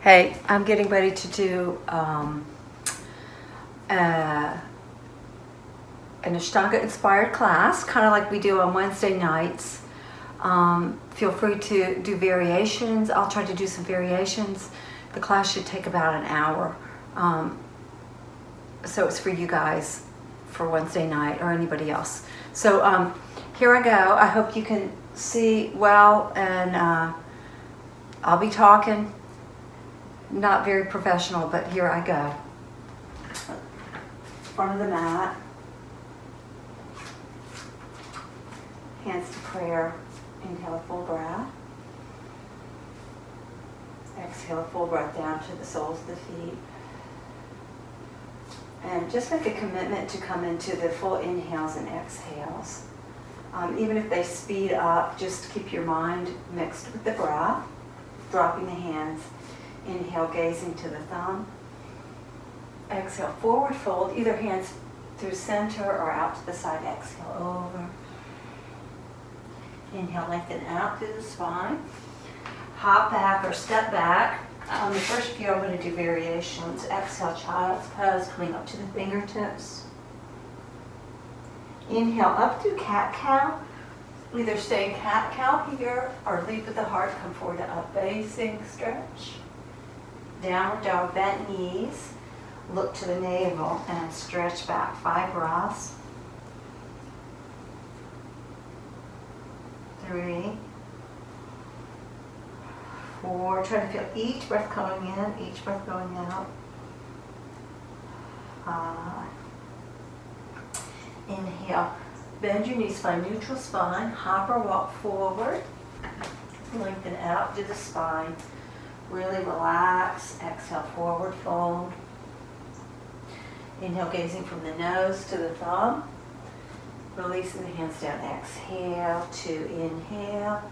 Hey, I'm getting ready to do an Ashtanga inspired class, kind of like we do on Wednesday nights. Feel free to do variations. I'll try to do some variations. The class should take about an hour. So it's for you guys for Wednesday night or anybody else. So here I go. I hope you can see well, and I'll be talking. Not very professional, but here I go. Front of the mat. Hands to prayer. Inhale a full breath. Exhale a full breath down to the soles of the feet. And just make a commitment to come into the full inhales and exhales. Even if they speed up, just keep your mind mixed with the breath. Dropping the hands. Inhale, gazing to the thumb. Exhale, forward fold, either hands through center or out to the side. Exhale, over. Inhale, lengthen out through the spine. Hop back or step back. On the first few, I'm going to do variations. Exhale, child's pose, coming up to the fingertips. Inhale, up through cat-cow. Either stay in cat-cow here or lead with the heart. Come forward to up facing stretch. Downward dog, bent knees, look to the navel and stretch back. 5 breaths. 3, 4. Try to feel each breath coming in, each breath going out. 5. Inhale, bend your knees, find neutral spine, hop or walk forward, lengthen out to the spine. Really relax. Exhale, forward fold. Inhale, gazing from the nose to the thumb. Releasing the hands down. Exhale to inhale.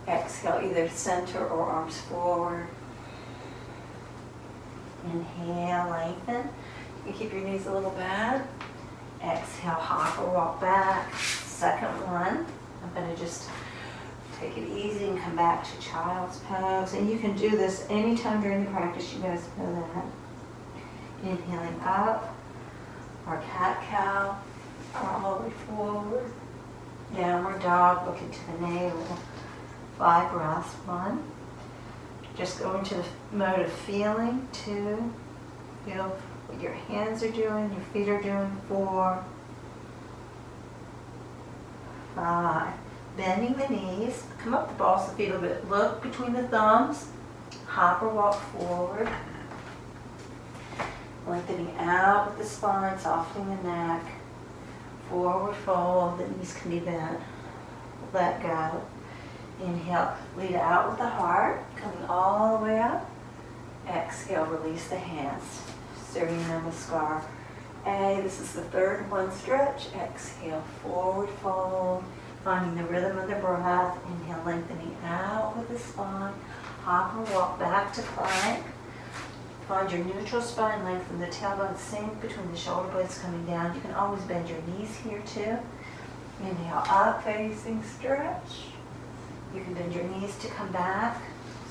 Exhale, either center or arms forward. Inhale, lengthen. You can keep your knees a little bent. Exhale, hop or walk back. Second one. I'm going to just take it easy and come back to child's pose. And you can do this anytime during the practice. You guys know that. Inhaling up, or cat-cow, all the way forward. Downward dog, looking to the navel. 5 breaths. 1. Just go into the mode of feeling. 2. Feel what your hands are doing, your feet are doing. 4. 5. Bending the knees, come up the balls of the feet a little bit. Look between the thumbs, hop or walk forward. Lengthening out with the spine, softening the neck. Forward fold, the knees can be bent. Let go. Inhale, lead out with the heart, coming all the way up. Exhale, release the hands. Surya Namaskar. This is the third one stretch. Exhale, forward fold. Finding the rhythm of the breath. Inhale, lengthening out with the spine. Hop or walk back to plank. Find your neutral spine, lengthen the tailbone, sink between the shoulder blades coming down. You can always bend your knees here too. Inhale, up facing stretch. You can bend your knees to come back.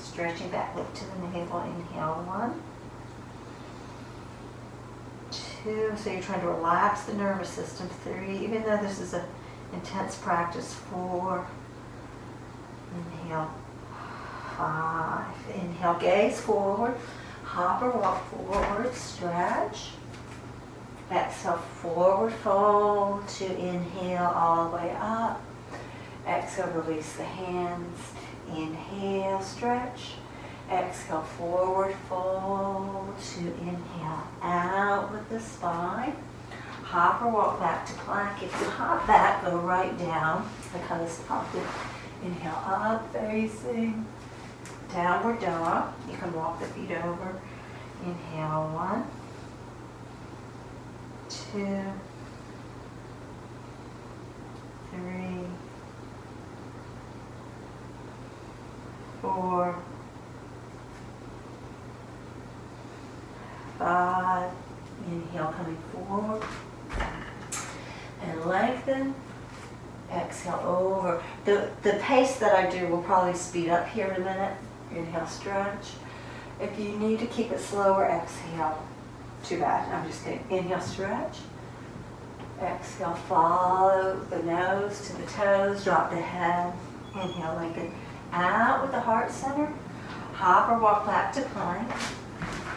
Stretching back, lift to the navel. Inhale, 1. 2, so you're trying to relax the nervous system. 3, even though this is a intense practice. 4. Inhale. 5. Inhale, gaze forward. Hop or walk forward. Stretch. Exhale, forward fold to inhale all the way up. Exhale, release the hands. Inhale, stretch. Exhale, forward fold to inhale out with the spine. Hop or walk back to plank. If you hop back, go right down. I kind of stopped it. Inhale, up facing. Downward dog. You can walk the feet over. Inhale, 1, 2, 3, 4, 5. Inhale, coming forward. And lengthen. Exhale over. The pace that I do will probably speed up here in a minute. Inhale, stretch. If you need to keep it slower, exhale. Too bad. I'm just kidding. Inhale, stretch. Exhale, follow the nose to the toes, drop the head. Inhale, lengthen out with the heart center. Hop or walk back to plank.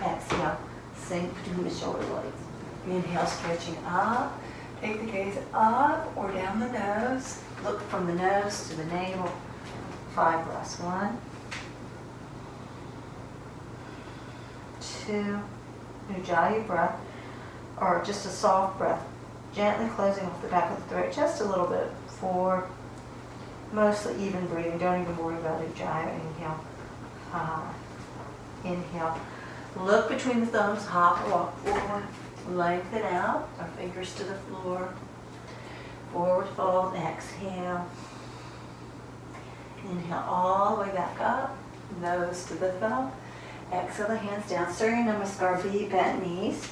Exhale, sink between the shoulder blades. Inhale, stretching up. Take the gaze up or down the nose. Look from the nose to the navel. 5 breaths. 1, 2, Ujjayi breath, or just a soft breath. Gently closing off the back of the throat just a little bit. 4, mostly even breathing. Don't even worry about Ujjayi. Inhale. 5. Inhale. Look between the thumbs. Hop or walk forward. Lengthen out. Our fingers to the floor. Forward fold. Exhale. Inhale all the way back up. Nose to the thumb. Exhale the hands down. Surya Namaskar. Be bent knees.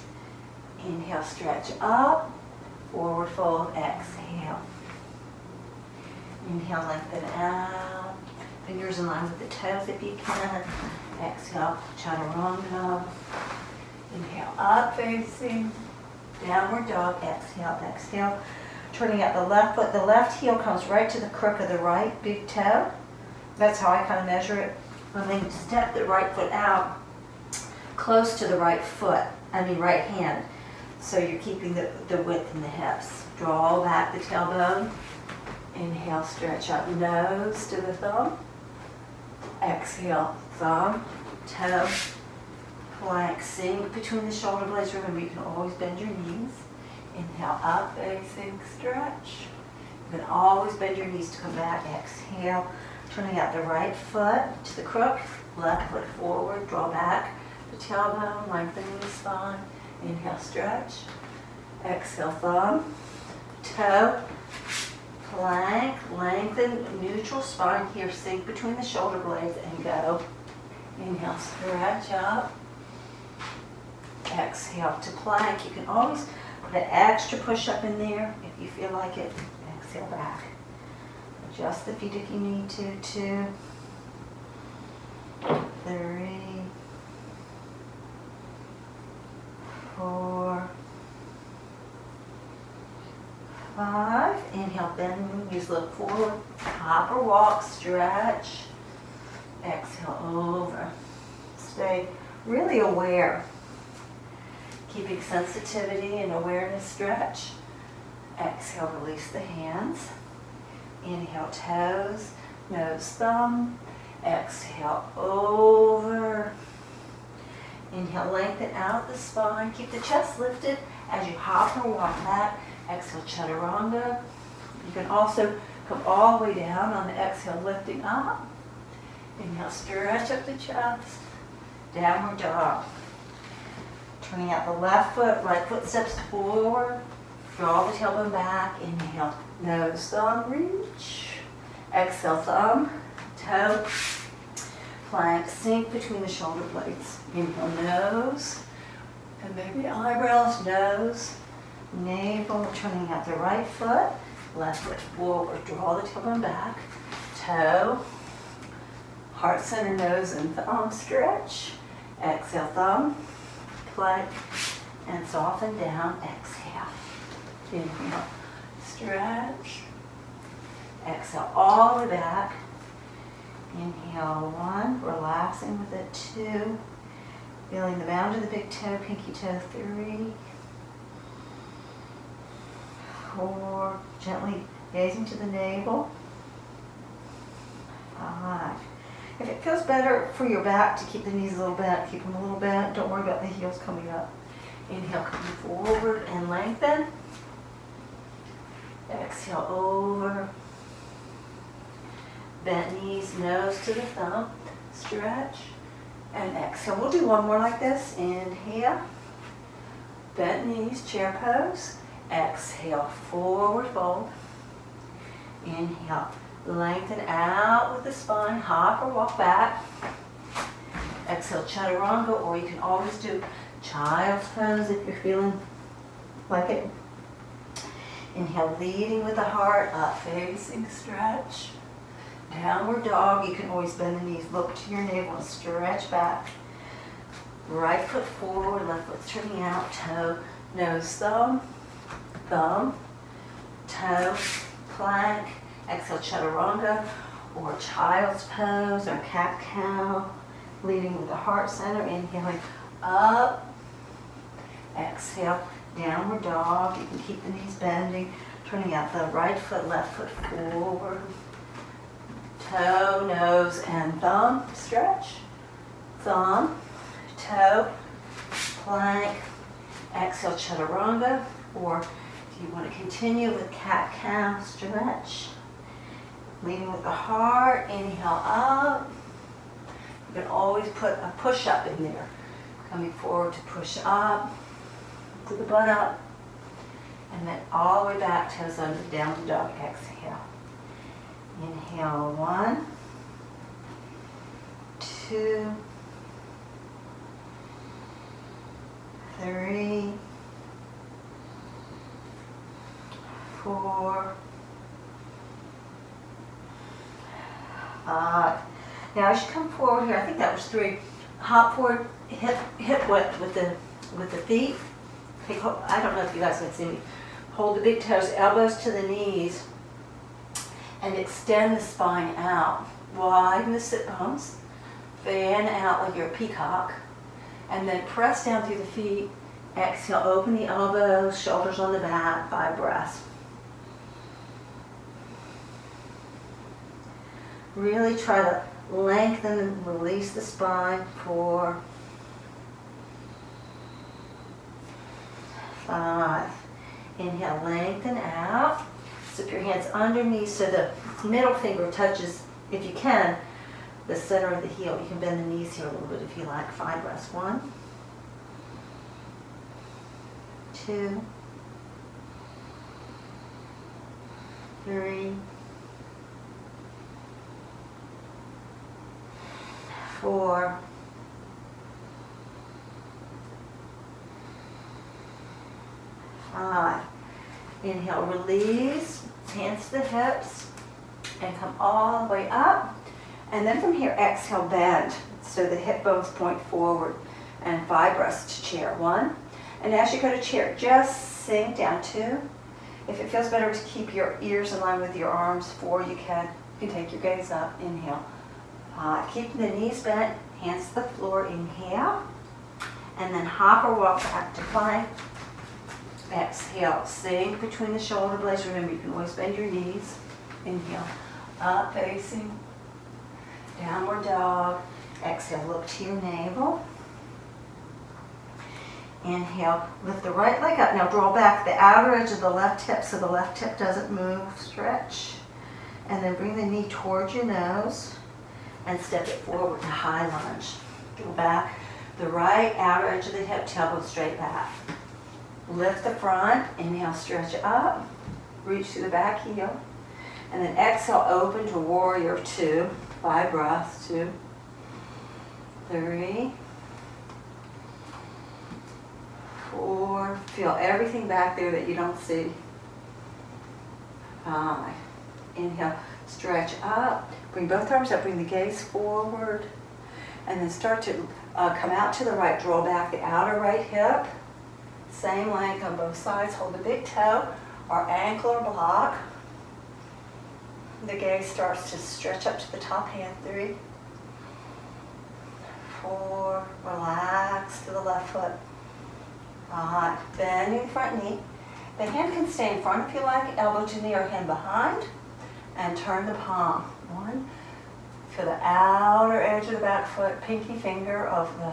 Inhale. Stretch up. Forward fold. Exhale. Inhale. Lengthen out. Fingers in line with the toes if you can. Exhale. Chaturanga. Inhale. Up facing. Downward dog. Exhale. Exhale. Turning out the left foot. The left heel comes right to the crook of the right big toe. That's how I kind of measure it. And then step the right foot out close to the right right hand. So you're keeping the width in the hips. Draw back the tailbone. Inhale, stretch up nose to the thumb. Exhale, thumb, toe, plank, sink between the shoulder blades. Remember, you can always bend your knees. Inhale, up, facing, stretch. You can always bend your knees to come back. Exhale, turning out the right foot to the crook, left foot forward, draw back the tailbone, lengthening the spine. Inhale, stretch. Exhale, thumb, toe, plank, lengthen, neutral spine here, sink between the shoulder blades and go. Inhale, stretch up. Exhale to plank. You can always put an extra push up in there if you feel like it. Exhale back. Adjust the feet if you need to. 2, 3, 4, 5. Inhale, bend knees, look forward. Hop or walk, stretch. Exhale, over. Stay really aware. Keeping sensitivity and awareness, stretch. Exhale, release the hands. Inhale, toes, nose, thumb. Exhale, over. Inhale, lengthen out the spine. Keep the chest lifted as you hop or walk back. Exhale, chaturanga. You can also come all the way down on the exhale, lifting up. Inhale, stretch up the chest. Downward dog. Turning out the left foot, right foot steps forward. Draw the tailbone back. Inhale, nose, thumb, reach. Exhale, thumb, toe, plank, sink between the shoulder blades. Inhale, nose, and maybe eyebrows, nose, navel. Turning out the right foot, left foot forward. Draw the tailbone back. Toe, heart center, nose, and thumb, stretch. Exhale, thumb, plank, and soften down. Exhale. Inhale, stretch. Exhale all the way back. Inhale, 1, relaxing with it. 2, feeling the mound of the big toe, pinky toe. 3, 4, gently gazing to the navel. 5. If it feels better for your back to keep the knees a little bent, keep them a little bent. Don't worry about the heels coming up. Inhale, coming forward and lengthen. Exhale, over. Bent knees, nose to the thumb. Stretch. And exhale. We'll do one more like this. Inhale. Bent knees, chair pose. Exhale, forward fold. Inhale. Lengthen out with the spine. Hop or walk back. Exhale, chaturanga, or you can always do child's pose if you're feeling like it. Inhale, leading with the heart, up facing, stretch. Downward dog, you can always bend the knees, look to your navel and stretch back. Right foot forward, left foot's turning out, toe, nose, thumb, thumb, toe, plank, exhale, chaturanga, or child's pose, or cat-cow, leading with the heart center, inhaling up, exhale, downward dog. You can keep the knees bending, turning out the right foot, left foot forward, toe, nose, and thumb, stretch, thumb, toe, plank, exhale, chaturanga, or if you want to continue with cat-cow, stretch, leading with the heart, inhale up. You can always put a push-up in there, coming forward to push up, to the butt up, and then all the way back, toes under, down dog, exhale. Inhale, 1, 2, 3, 4, 5. Now as you come forward here, I think that was 3. Hop forward, hip width with the feet. I don't know if you guys can see me. Hold the big toes, elbows to the knees, and extend the spine out. Widen the sit bones. Fan out like you're a peacock. And then press down through the feet. Exhale, open the elbows, shoulders on the back, 5 breaths. Really try to lengthen and release the spine. 4, 5. Inhale, lengthen out. Slip your hands underneath so the middle finger touches, if you can, the center of the heel. You can bend the knees here a little bit if you like. 5 breaths. 1, 2, 3, 4, 5. Inhale, release, hands to the hips, and come all the way up. And then from here, exhale, bend. So the hip bones point forward. And 5 breaths to chair. 1. And as you go to chair, just sink down. 2. If it feels better to keep your ears in line with your arms, 4, you can take your gaze up. Inhale. 5. Keep the knees bent, hands to the floor. Inhale. And then hop or walk back to plank. Exhale, sink between the shoulder blades. Remember, you can always bend your knees. Inhale, up facing, downward dog. Exhale, look to your navel. Inhale, lift the right leg up. Now draw back the outer edge of the left hip so the left hip doesn't move. Stretch. And then bring the knee towards your nose and step it forward to high lunge. Draw back the right outer edge of the hip, tailbone straight back. Lift the front, inhale, stretch up, reach to the back heel, and then exhale, open to warrior 2, 5 breaths, 2, 3, 4, feel everything back there that you don't see, 5, inhale, stretch up, bring both arms up, bring the gaze forward, and then start to come out to the right, draw back the outer right hip. Same length on both sides. Hold the big toe or ankle or block. The gaze starts to stretch up to the top hand. 3, 4, relax to the left foot. 5, bending the front knee. The hand can stay in front if you like, elbow to knee or hand behind, and turn the palm. 1, feel the outer edge of the back foot, pinky finger of the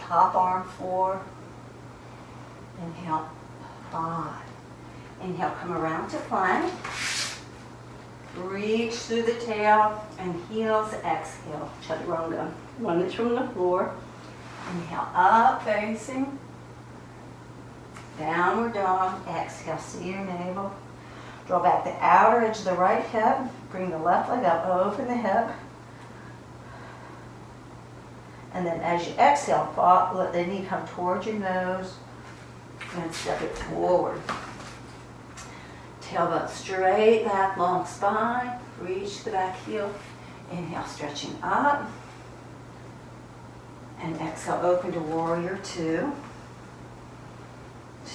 top arm. 4, inhale, 5. Inhale, come around to plank. Reach through the tail and heels. Exhale, chaturanga. Lunge from the floor. Inhale, up facing. Downward dog. Exhale, see your navel. Draw back the outer edge of the right hip. Bring the left leg up over the hip. And then as you exhale, let the knee come towards your nose. And step it forward. Tailbone straight back, long spine. Reach the back heel. Inhale, stretching up. And exhale, open to warrior two.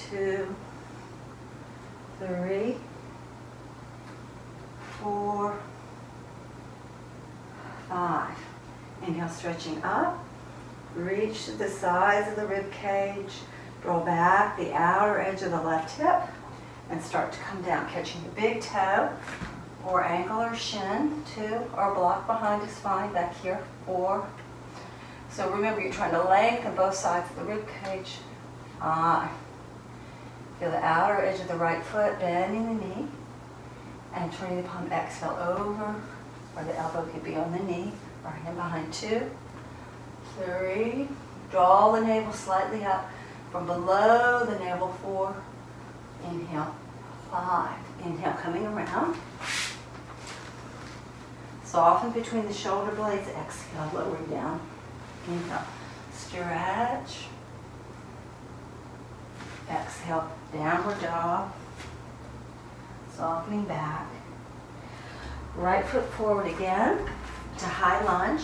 2, 3, 4, 5. Inhale, stretching up. Reach to the sides of the rib cage. Draw back the outer edge of the left hip and start to come down, catching your big toe or ankle or shin. 2, or block behind the spine back here. 4. So remember, you're trying to lengthen both sides of the rib cage. 5. Feel the outer edge of the right foot, bending the knee, and turning the palm. Exhale over, where the elbow could be on the knee. Right hand behind. 2, 3. Draw the navel slightly up from below the navel. 4. Inhale. 5. Inhale, coming around. Soften between the shoulder blades. Exhale, lowering down. Inhale. Stretch. Exhale, downward dog. Softening back. Right foot forward again to high lunge.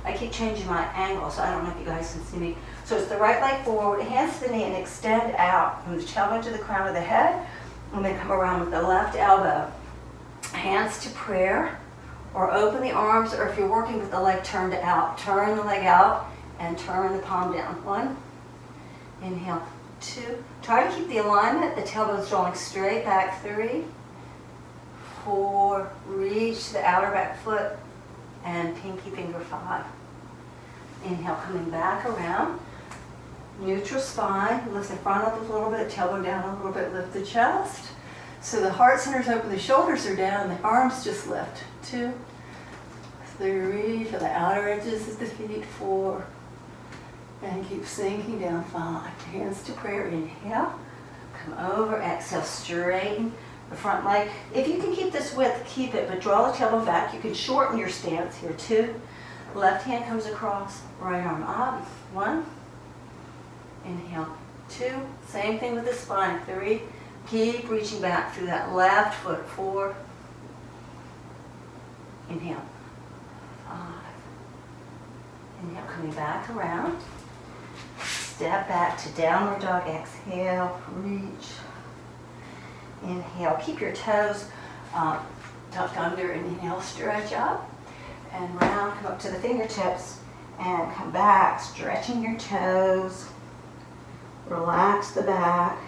I keep changing my angle, so I don't know if you guys can see me. So it's the right leg forward, hands to the knee, and extend out from the tailbone to the crown of the head, and then come around with the left elbow. Hands to prayer, or open the arms, or if you're working with the leg turned out, turn the leg out and turn the palm down. 1. Inhale. 2. Try to keep the alignment, the tailbone's drawing straight back. 3, 4. Reach the outer back foot and pinky finger. 5. Inhale, coming back around. Neutral spine. Lift the front up a little bit, tailbone down a little bit, lift the chest. So the heart center's open, the shoulders are down, the arms just lift. 2, 3. Feel the outer edges of the feet. 4. And keep sinking down. 5. Hands to prayer. Inhale. Come over. Exhale. Straighten the front leg. If you can keep this width, keep it, but draw the tailbone back. You can shorten your stance here. 2. Left hand comes across. Right arm up. 1. Inhale. 2. Same thing with the spine. 3. Keep reaching back through that left foot. 4. Inhale. 5. Inhale. Coming back around. Step back to downward dog. Exhale, reach. Inhale, keep your toes tucked under. Inhale, stretch up and round. Come up to the fingertips and come back, stretching your toes. Relax the back.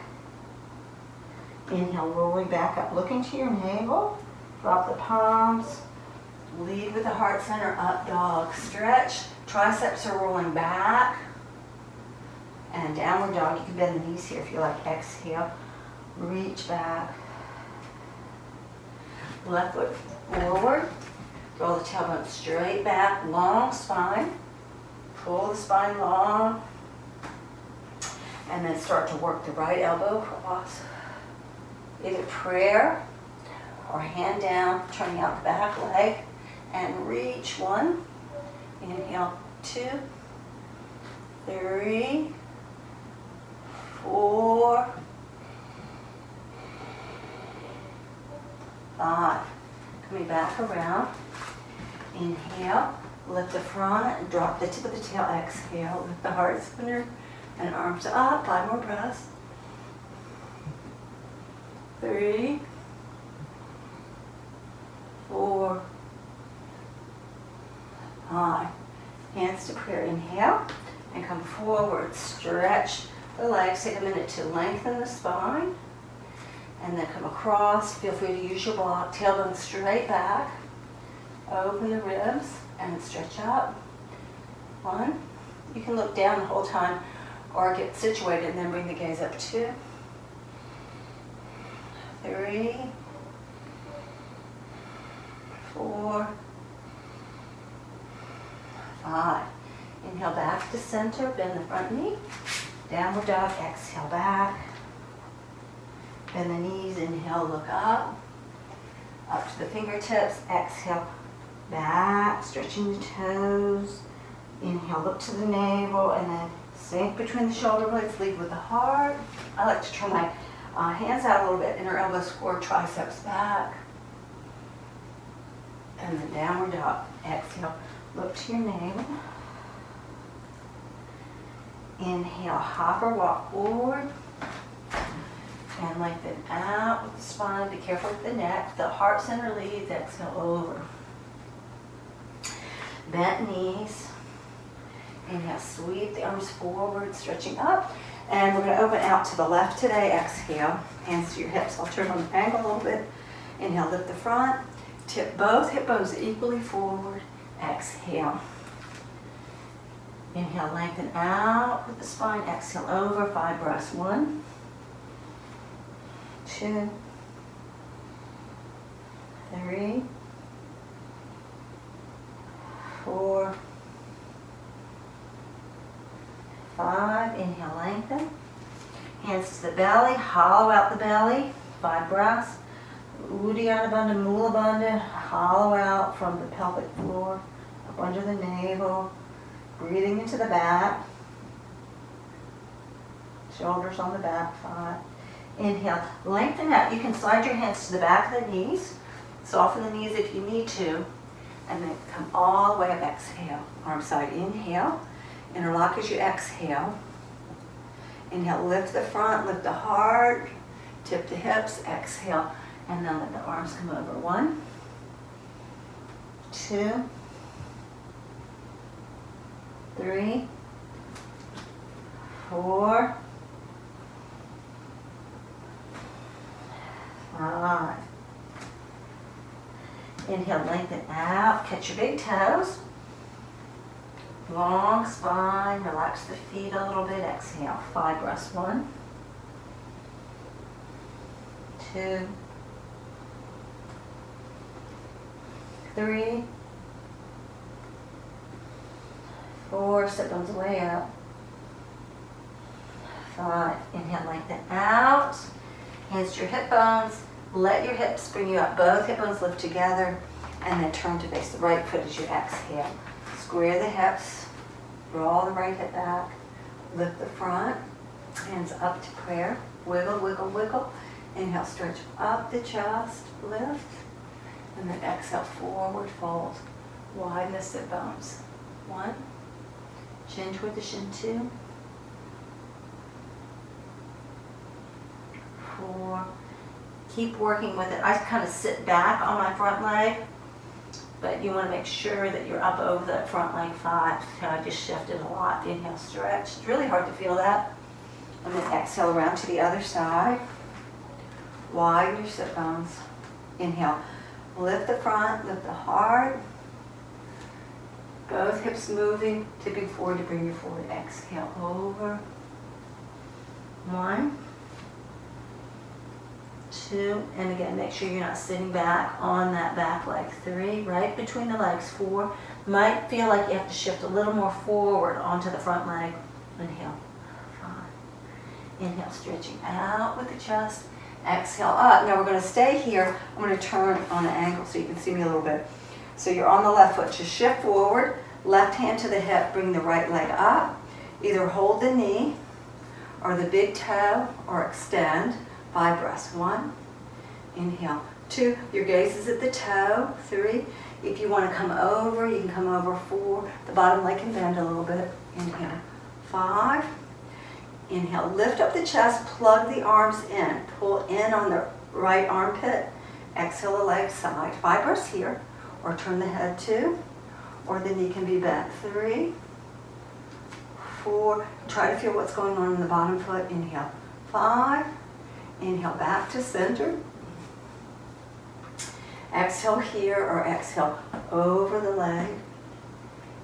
Inhale, rolling back up, looking to your navel. Drop the palms. Lead with the heart center, up dog. Stretch. Triceps are rolling back. And downward dog, you can bend the knees here if you like. Exhale, reach back. Left foot forward. Roll the tailbone straight back, long spine. Pull the spine long. And then start to work the right elbow across. Either prayer or hand down, turning out the back leg. And reach. 1. Inhale. 2. 3. 4. 5. Coming back around. Inhale. Lift the front and drop the tip of the tail. Exhale. Lift the heart center and arms up. 5 more breaths. 3. 4. 5. Hands to prayer. Inhale and come forward. Stretch the legs. Take a minute to lengthen the spine. And then come across. Feel free to use your block. Tailbone straight back. Open the ribs and stretch up. 1. You can look down the whole time or get situated and then bring the gaze up. 2. 3. 4. 5. Inhale back to center. Bend the front knee. Downward dog. Exhale back. Bend the knees. Inhale, look up. Up to the fingertips. Exhale back. Stretching the toes. Inhale, look to the navel, and then sink between the shoulder blades. Lead with the heart. I like to turn my hands out a little bit. Inner elbows forward, triceps back. And then downward dog. Exhale, look to your navel. Inhale, hop or walk forward. And lengthen out with the spine. Be careful with the neck. The heart center leads. Exhale over. Bent knees. Inhale, sweep the arms forward, stretching up. And we're going to open out to the left today. Exhale, hands to your hips. I'll turn on the angle a little bit. Inhale, lift the front. Tip both hip bones equally forward. Exhale. Inhale, lengthen out with the spine. Exhale over. 5 breaths. 1, 2, 3, 4, 5. Inhale, lengthen. Hands to the belly, hollow out the belly. 5 breaths. Uddiyana Bandha, Mula Bandha, hollow out from the pelvic floor, up under the navel. Breathing into the back. Shoulders on the back. 5. Inhale, lengthen out. You can slide your hands to the back of the knees. Soften the knees if you need to. And then come all the way up. Exhale. Arm side. Inhale. Interlock as you exhale. Inhale, lift the front, lift the heart, tip the hips, exhale, and then let the arms come over. 1, 2, 3, 4, 5. Inhale, lengthen out, catch your big toes. Long spine, relax the feet a little bit. Exhale, 5 breaths. 1, 2, 3, 4. Sit bones way up. 5. Inhale, lengthen out. Hands to your hip bones. Let your hips bring you up. Both hip bones lift together, and then turn to face the right foot as you exhale. Square the hips, draw the right hip back, lift the front, hands up to prayer, wiggle, wiggle, wiggle. Inhale, stretch up the chest, lift, and then exhale, forward fold. Widen the sit bones. 1, chin toward the shin. 2, 4. Keep working with it. I kind of sit back on my front leg, but you want to make sure that you're up over that front leg. 5. I just shifted a lot. Inhale, stretch. It's really hard to feel that. And then exhale around to the other side. Widen your sit bones. Inhale, lift the front, lift the heart. Both hips moving, tipping forward to bring you forward. Exhale, over. 1, 2, and again, make sure you're not sitting back on that back leg. 3, right between the legs. 4, might feel like you have to shift a little more forward onto the front leg. Inhale. 5. Inhale, stretching out with the chest. Exhale, up. Now we're going to stay here. I'm going to turn on an angle so you can see me a little bit. So you're on the left foot. Just shift forward. Left hand to the hip. Bring the right leg up. Either hold the knee or the big toe or extend. 5 breaths. 1. Inhale. 2. Your gaze is at the toe. 3. If you want to come over, you can come over. 4. The bottom leg can bend a little bit. Inhale. 5. Inhale. Lift up the chest. Plug the arms in. Pull in on the right armpit. Exhale the leg side. 5 breaths here. Or turn the head 2. Or the knee can be bent. 3. 4. Try to feel what's going on in the bottom foot. Inhale. 5. Inhale back to center. Exhale here or exhale over the leg.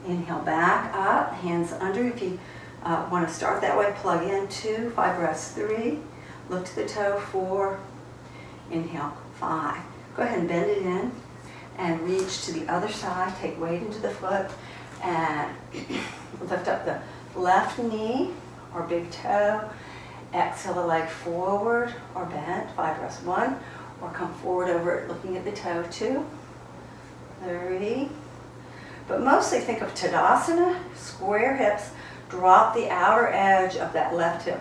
Inhale back up, hands under. If you want to start that way, plug in. 2, 5 breaths. 3, look to the toe. 4, inhale. 5. Go ahead and bend it in and reach to the other side. Take weight into the foot and lift up the left knee or big toe. Exhale the leg forward or bent. 5 breaths. 1, or come forward over it looking at the toe. 2, 3. But mostly think of Tadasana, square hips, drop the outer edge of that left hip.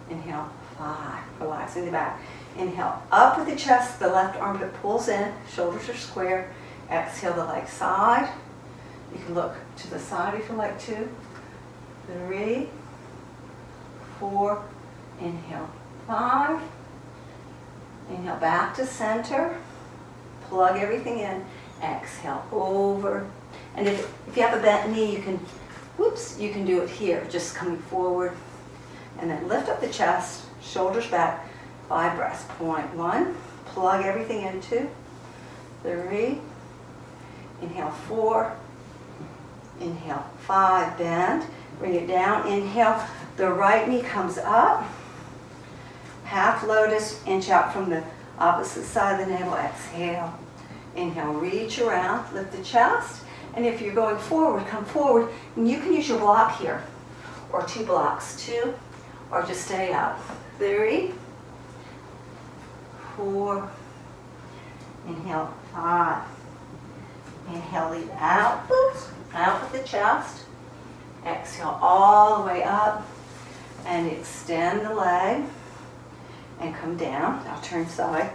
Inhale. 5, relaxing the back. Inhale, up with the chest, the left armpit pulls in, shoulders are square. Exhale the leg side. You can look to the side if you like to. 3, 4, inhale, 5, inhale back to center, plug everything in, exhale over, and if you have a bent knee, you can, you can do it here, just coming forward, and then lift up the chest, shoulders back, 5 breaths, point 1, plug everything in, 2, 3, inhale 4, inhale 5, bend, bring it down, inhale, the right knee comes up, half lotus, inch out from the opposite side of the navel, exhale, inhale, reach around, lift the chest, and if you're going forward, come forward, and you can use your block here, or 2 blocks, 2, or just stay up, 3, 4, inhale, 5, inhale, lead out, out with the chest, exhale all the way up, and extend the leg, and come down, I'll turn side,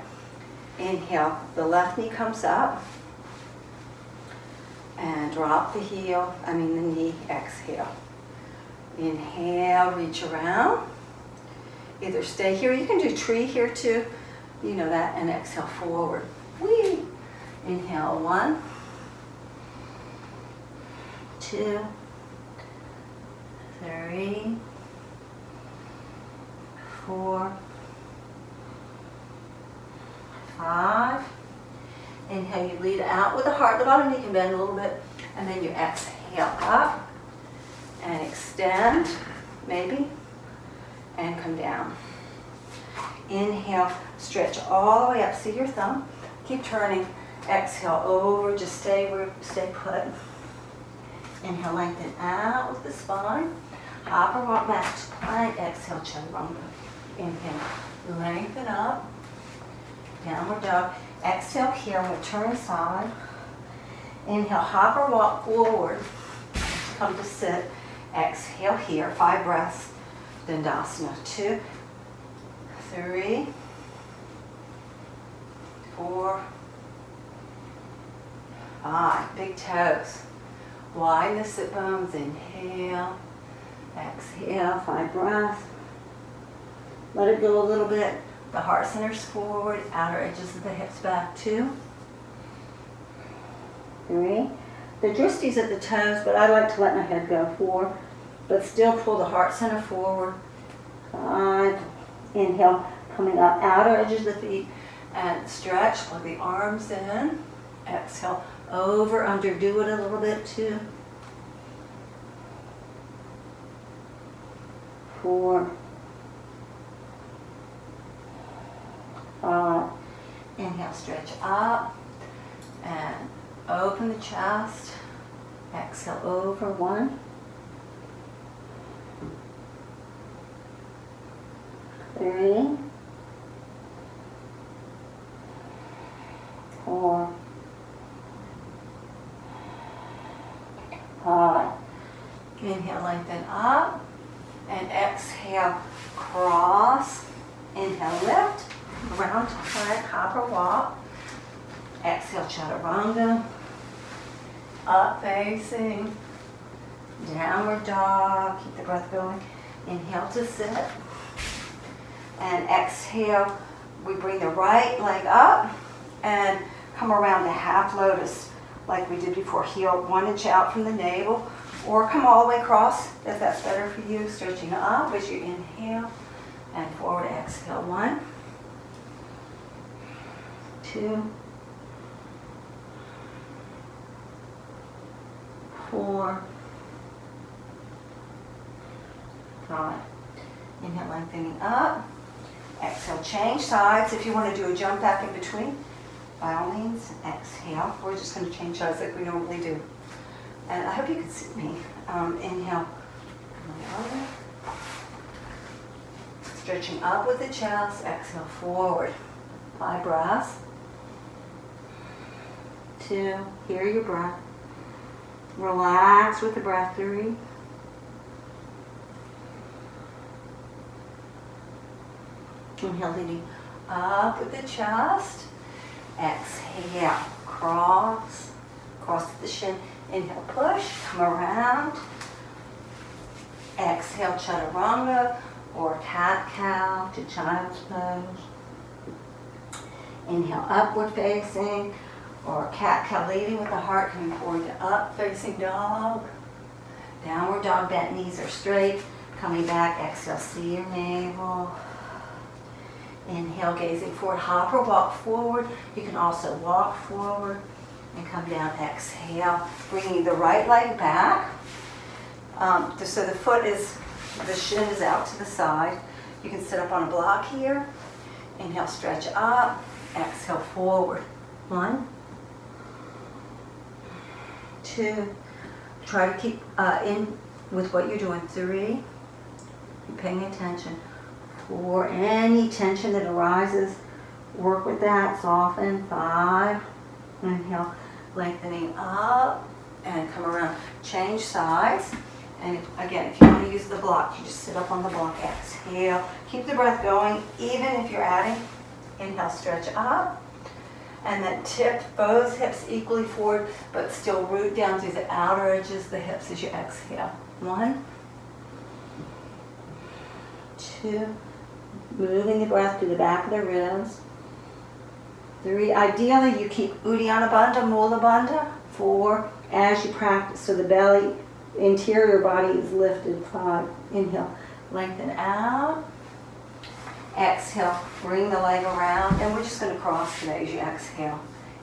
inhale, the left knee comes up, and drop the the knee, exhale, inhale, reach around, either stay here, you can do tree here too, you know that, and exhale forward, whee, inhale, 1, 2, 3, 4, 5. Inhale, you lead out with the heart. The bottom knee can bend a little bit. And then you exhale up and extend, maybe, and come down. Inhale, stretch all the way up. See your thumb. Keep turning. Exhale over. Just stay put. Inhale, lengthen out with the spine. Upper walk back to plank. Exhale, chaturanga. Inhale, lengthen up. Downward dog. Exhale here. I'm going to turn side. Inhale, hop or walk forward. Come to sit. Exhale here. 5 breaths. Dandasana. 2, 3, 4, 5. Big toes. Widen the sit bones. Inhale. Exhale. 5 breaths. Let it go a little bit. The heart centers forward, outer edges of the hips back, 2, 3. The dristies at the toes, but I like to let my head go, 4. But still pull the heart center forward, 5. Inhale, coming up, outer edges of the feet, and stretch, plug the arms in. Exhale, over, under, do it a little bit, 2, 4, 5. Inhale, stretch up and open the chest. Exhale over, 1, 3, 4, 5. Inhale, lengthen up, and exhale, cross. Inhale, lift. Round to plank, hop or walk. Exhale, chaturanga. Up facing. Downward dog. Keep the breath going. Inhale to sit. And exhale, we bring the right leg up and come around to half lotus like we did before. Heel 1 inch out from the navel, or come all the way across if that's better for you. Stretching up as you inhale and forward. Exhale, 1, 2, 4, 5. Inhale, lengthening up. Exhale, change sides. If you want to do a jump back in between, by all means, exhale. We're just going to change sides like we normally do. And I hope you can see me. Inhale. Stretching up with the chest. Exhale, forward. 5 breaths. 2. Hear your breath. Relax with the breath. 3. Inhale, leading up with the chest. Exhale, cross the shin. Inhale, push, come around. Exhale, chaturanga. or cat-cow to child's pose. Inhale, upward facing, or cat-cow leading with the heart coming forward to up facing dog. Downward dog, bent knees are straight. Coming back, exhale, see your navel. Inhale, gazing forward, hop or walk forward. You can also walk forward and come down, exhale. Bringing the right leg back. So the foot is, the shin is out to the side. You can sit up on a block here. Inhale, stretch up. Exhale, forward. 1, 2. Try to keep in with what you're doing. 3. Keep paying attention. 4. Any tension that arises, work with that. Soften. 5. Inhale, lengthening up and come around. Change sides. And again, if you want to use the block, you just sit up on the block. Exhale. Keep the breath going, even if you're adding. Inhale, stretch up. And then tip both hips equally forward, but still root down through the outer edges of the hips as you exhale. 1, 2. Moving the breath to the back of the ribs. 3. Ideally, you keep Uddiyana Bandha, Mula Bandha. 4. As you practice, so the belly, interior body is lifted. 5. Inhale, lengthen out. Exhale, bring the leg around, and we're just going to cross today as you exhale.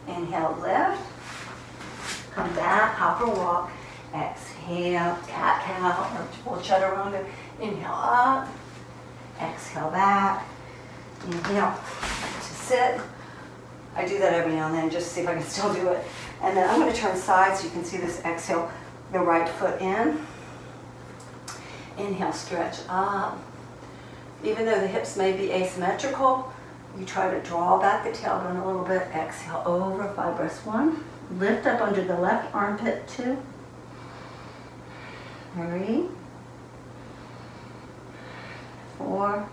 Inhale, lift. Come back, hop or walk. Exhale, cat-cow or chaturanga. Inhale up. Exhale back. Inhale to sit. I do that every now and then just to see if I can still do it. And then I'm going to turn sides so you can see this. Exhale, the right foot in. Inhale, stretch up. Even though the hips may be asymmetrical, you try to draw back the tailbone a little bit. Exhale, over 5 breaths. 1. Lift up under the left armpit. 2. 3. 4.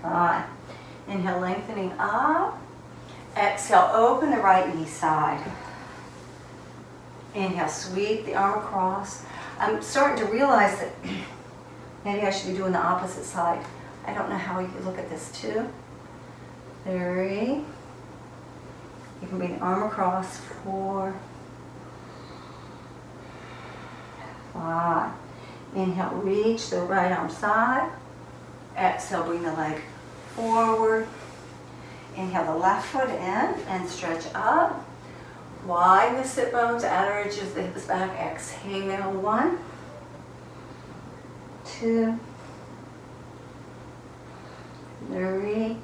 5. Inhale, lengthening up. Exhale, open the right knee side. Inhale, sweep the arm across. I'm starting to realize that maybe I should be doing the opposite side. I don't know how you look at this. 2. 3. You can bring the arm across. 4. 5. Inhale, reach the right arm side. Exhale, bring the leg forward. Inhale the left foot in and stretch up. Widen the sit bones, outer edges of the hips back. Exhale, 1, 2, 3.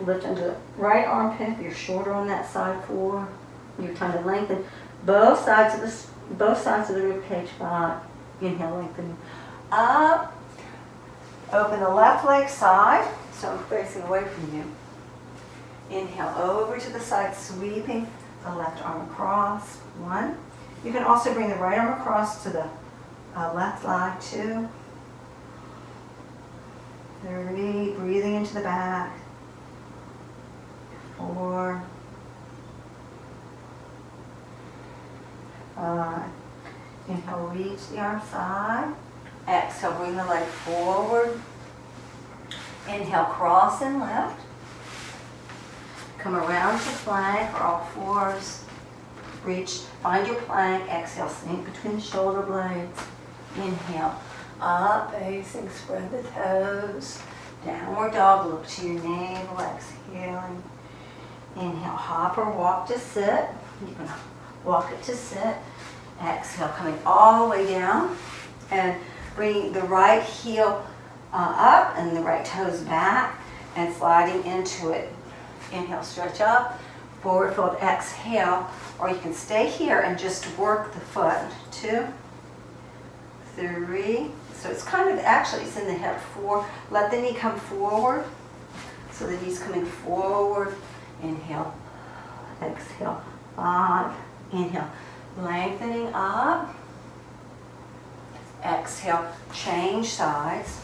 Lift under the right armpit. You're shorter on that side. 4. You're trying to lengthen both sides of the rib cage. 5. Inhale, lengthening up. Open the left leg side, so I'm facing away from you. Inhale over to the side, sweeping the left arm across. 1. You can also bring the right arm across to the left leg. 2. 3. Breathing into the back. 4. 5. Inhale, reach the arm side. Exhale, bring the leg forward. Inhale, cross and lift. Come around to plank or all fours. Reach, find your plank. Exhale, sink between the shoulder blades. Inhale, up facing, spread the toes. Downward dog, look to your navel, exhaling. Inhale, hop or walk to sit. You can walk it to sit. Exhale, coming all the way down. And bring the right heel up and the right toes back and sliding into it. Inhale, stretch up, forward fold, exhale, or you can stay here and just work the foot. 2, 3, so it's kind of, actually it's in the hip. 4, let the knee come forward, so the knee's coming forward. Inhale, exhale. 5, inhale, lengthening up. Exhale, change sides,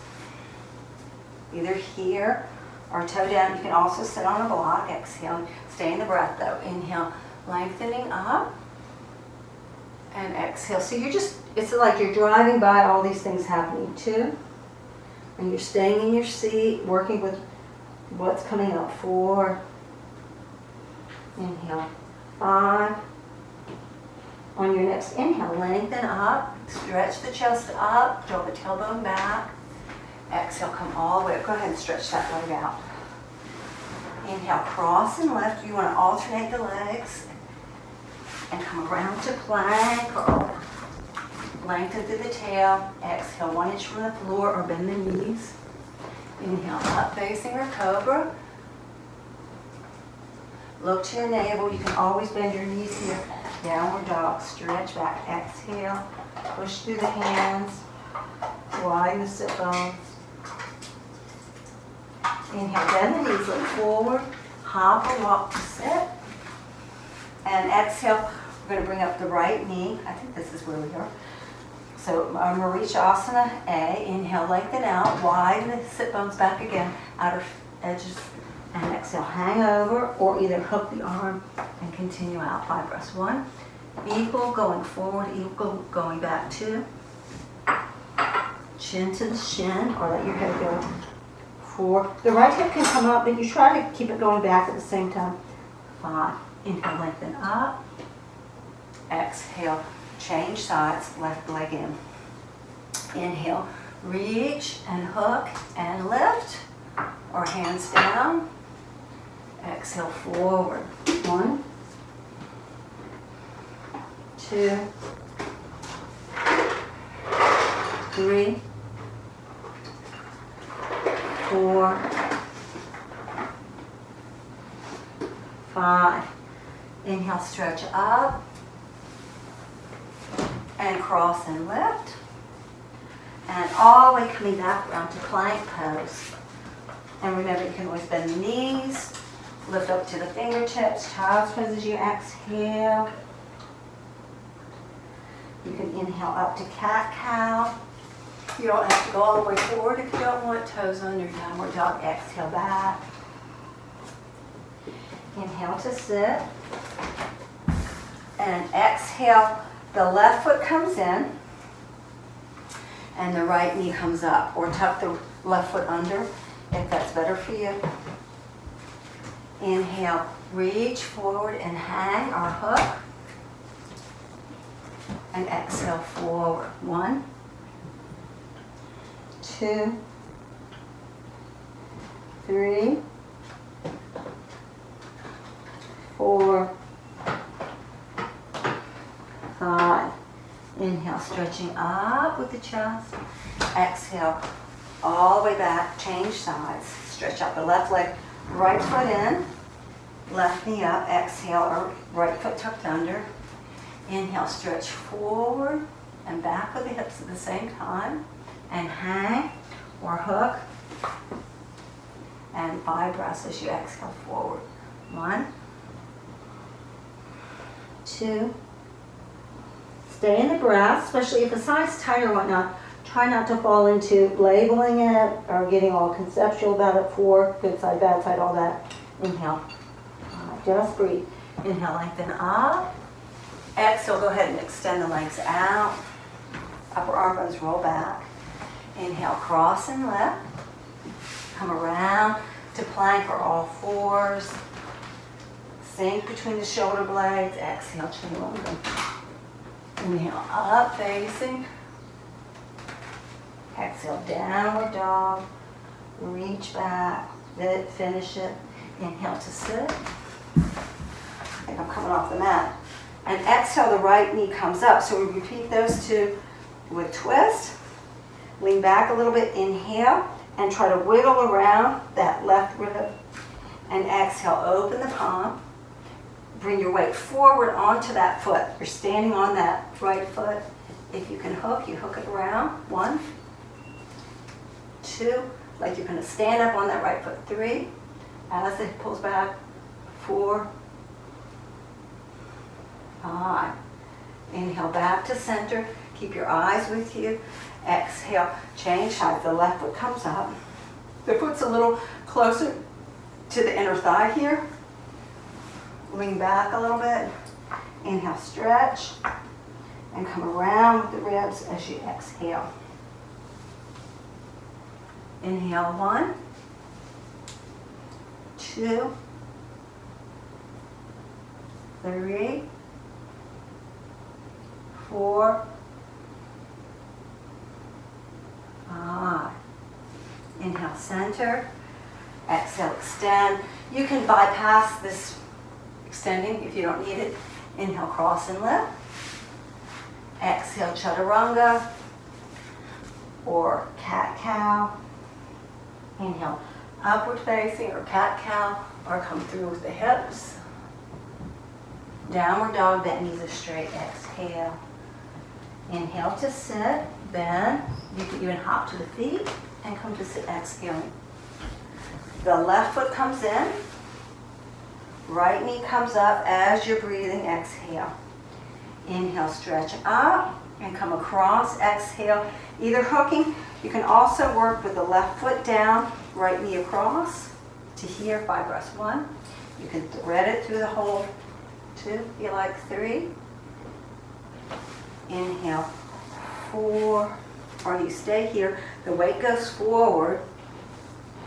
either here or toe down. You can also sit on a block. Exhale, stay in the breath though. Inhale, lengthening up. And exhale. So it's like you're driving by all these things happening too. And you're staying in your seat, working with what's coming up. 4. Inhale. 5. On your next inhale, lengthen up, stretch the chest up, draw the tailbone back. Exhale, come all the way up. Go ahead and stretch that leg out. Inhale, cross and lift. You want to alternate the legs. And come around to plank or lengthen through the tail. Exhale, 1 inch from the floor or bend the knees. Inhale, up facing or cobra. Look to your navel. You can always bend your knees here. Downward dog, stretch back. Exhale, push through the hands. Widen the sit bones. Inhale, bend the knees, look forward. Hop or walk to sit. And exhale, we're going to bring up the right knee. I think this is where we are. So I'm going to reach Asana A. Inhale, lengthen out, widen the sit bones back again, outer edges. And exhale, hang over or either hook the arm and continue out. 5 breaths. 1. Equal going forward, equal going back. 2. Chin to the shin or let your head go. 4. The right hip can come up, but you try to keep it going back at the same time. 5. Inhale, lengthen up. Exhale, change sides, left leg in. Inhale, reach and hook and lift or hands down. Exhale, forward. 1, 2, 3, 4, 5. Inhale, stretch up and cross and lift. And all the way coming back around to plank pose. And remember, you can always bend the knees, lift up to the fingertips, child's pose as you exhale. You can inhale up to cat-cow. You don't have to go all the way forward if you don't want. Toes under, downward dog. Exhale back. Inhale to sit. And exhale, the left foot comes in and the right knee comes up. Or tuck the left foot under if that's better for you. Inhale, reach forward and hang or hook. And exhale, forward. 1, 2, 3, 4, 5. Inhale, stretching up with the chest. Exhale, all the way back, change sides. Stretch out the left leg, right foot in, left knee up. Exhale, or right foot tucked under. Inhale, stretch forward and back with the hips at the same time. And hang or hook. And 5 breaths as you exhale forward. 1, 2. Stay in the breath, especially if the side's tight or whatnot. Try not to fall into labeling it or getting all conceptual about it. 4, good side, bad side, all that. Inhale. Just breathe. Inhale, lengthen up. Exhale, go ahead and extend the legs out. Upper arm bones roll back. Inhale, cross and lift. Come around to plank or all fours. Sink between the shoulder blades. Exhale, chaturanga. Inhale, up facing. Exhale, downward dog. Reach back. Finish it. Inhale to sit. I think I'm coming off the mat. And exhale, the right knee comes up. So we repeat those 2 with twist. Lean back a little bit. Inhale. And try to wiggle around that left rib. And exhale, open the palm. Bring your weight forward onto that foot. You're standing on that right foot. If you can hook, you hook it around. 1, 2. Like you're going to stand up on that right foot. 3. As it pulls back. 4, 5. Inhale back to center. Keep your eyes with you. Exhale, change sides. The left foot comes up. The foot's a little closer to the inner thigh here. Lean back a little bit. Inhale, stretch. come around with the ribs as you exhale. Inhale, 1, 2, 3, 4, 5. Inhale, center. Exhale, extend. You can bypass this extending if you don't need it. Inhale, cross and lift. Exhale, chaturanga or cat-cow. Inhale, upward facing or cat-cow, or come through with the hips. Downward dog, bend knees are straight. Exhale. Inhale to sit, bend. You can even hop to the feet and come to sit, exhaling. The left foot comes in. Right knee comes up as you're breathing. Exhale. Inhale, stretch up and come across. Exhale, either hooking. You can also work with the left foot down, right knee across to here. 5 breaths. 1. You can thread it through the whole. 2, if you like. 3. Inhale. 4. Or you stay here. The weight goes forward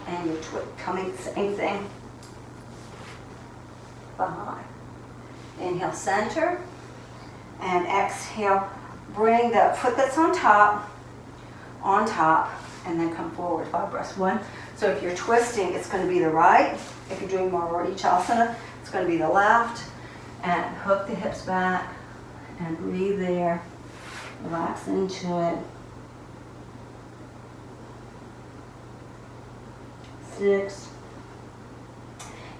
and you're coming, same thing. 5. Inhale, center. And exhale, bring the foot that's on top, and then come forward. 5 breaths. 1. So if you're twisting, it's going to be the right. If you're doing more Vinyasa, it's going to be the left. And hook the hips back and breathe there. Relax into it. 6,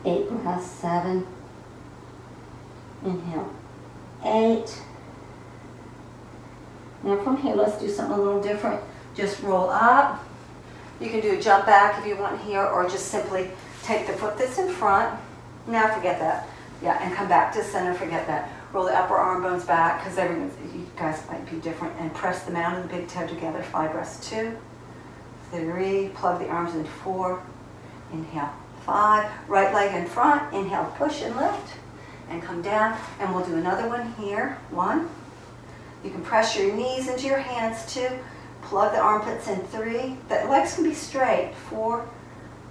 8 breaths. 7. Inhale. 8. Now from here, let's do something a little different. Just roll up. You can do a jump back if you want here, or just simply take the foot that's in front. Now forget that. Yeah, and come back to center, forget that. Roll the upper arm bones back, because you guys might be different, and press them out of the big toe together. 5 breaths. 2, 3, plug the arms in. 4, inhale. 5, right leg in front, inhale, push and lift, and come down, and we'll do another one here. 1, you can press your knees into your hands. 2, plug the armpits in. 3, the legs can be straight. 4,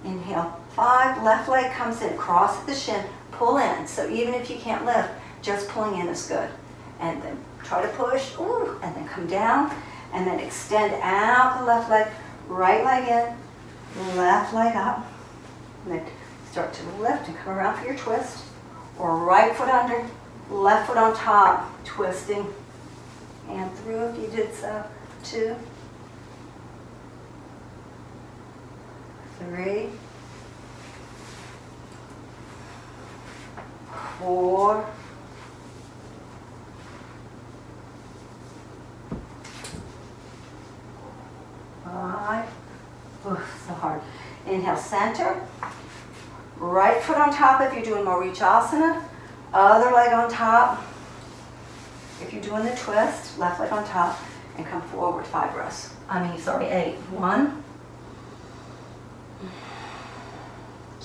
inhale. 5, left leg comes in, cross at the shin, pull in. So even if you can't lift, just pulling in is good. And then try to push, ooh, and then come down, and then extend out the left leg, right leg in, left leg up, and then start to lift and come around for your twist, or right foot under, left foot on top, twisting, and through if you did so. 2, 3, 4, 5. Oof, so hard. Inhale, center. Right foot on top if you're doing more Vinyasa. Other leg on top. If you're doing the twist, left leg on top, and come forward. 5 breaths. 8. 1,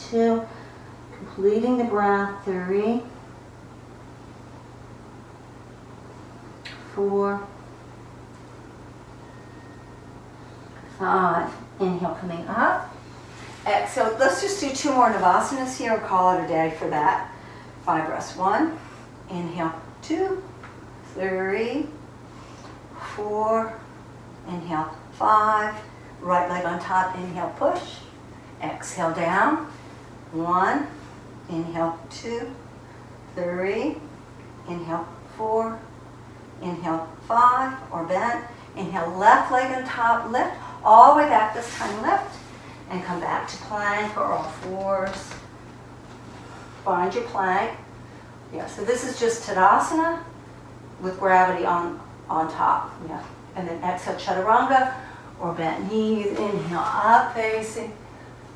2, completing the breath. 3, 4, 5. Inhale, coming up. Exhale. Let's just do 2 more Navasanas here and call it a day for that. 5 breaths. 1, inhale. 2, 3, 4, inhale. 5, right leg on top, inhale, push. Exhale, down. 1, inhale. 2, 3, inhale. 4, inhale. 5, or bend. Inhale, left leg on top, lift. All the way back, this time lift. And come back to plank or all fours. Find your plank. Yeah, so this is just Tadasana with gravity on top. Yeah. And then exhale, chaturanga or bent knees. Inhale, up facing.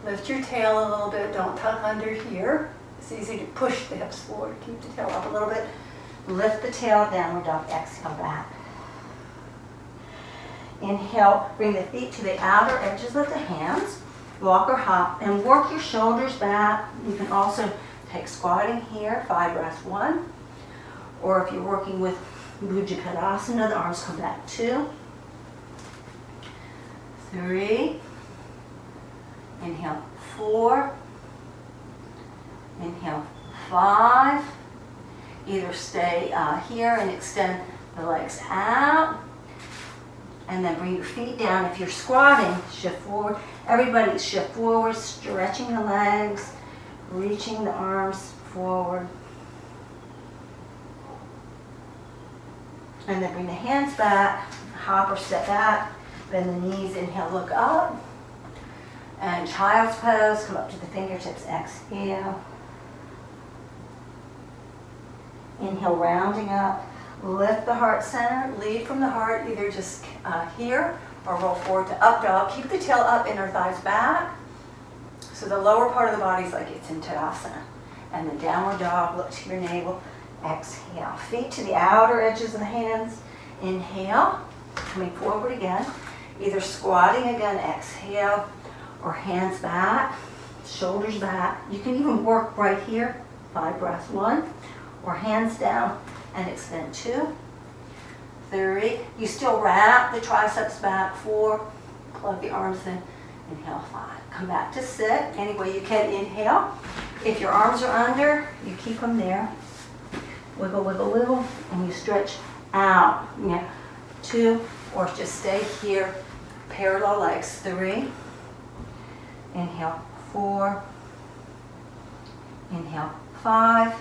Lift your tail a little bit. Don't tuck under here. It's easy to push the hips forward. Keep the tail up a little bit. Lift the tail, downward dog. Exhale, back. Inhale, bring the feet to the outer edges of the hands. Walk or hop and work your shoulders back. You can also take squatting here. 5 breaths. 1. Or if you're working with Bhujagadasana, the arms come back. 2, 3, inhale, 4, inhale, 5, either stay here and extend the legs out, and then bring your feet down. If you're squatting, shift forward. Everybody shift forward, stretching the legs, reaching the arms forward. And then bring the hands back, hop or step back, bend the knees, inhale, look up. And child's pose, come up to the fingertips, exhale. Inhale, rounding up. Lift the heart center, lead from the heart, either just here or roll forward to up dog. Keep the tail up, inner thighs back. So the lower part of the body is like it's in Tadasana. And then downward dog, look to your navel, exhale. Feet to the outer edges of the hands. Inhale, coming forward again. Either squatting again, exhale, or hands back, shoulders back. You can even work right here, 5 breaths, 1, or hands down and extend, 2, 3. You still wrap the triceps back, 4, plug the arms in, inhale, 5. Come back to sit, any way you can, inhale. If your arms are under, you keep them there. Wiggle, wiggle, wiggle, and you stretch out. Yeah, 2, or just stay here, parallel legs, 3. Inhale, 4. Inhale, 5.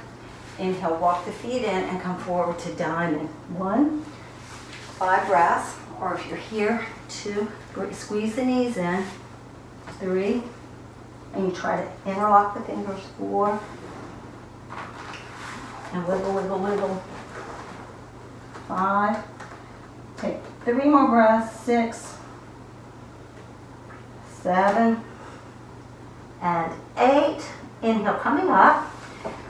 Inhale, walk the feet in and come forward to diamond. 1, 5 breaths, or if you're here, 2, squeeze the knees in, 3, and you try to interlock the fingers, 4, and wiggle, wiggle, wiggle, 5, take 3 more breaths, 6, 7, and 8, inhale, coming up.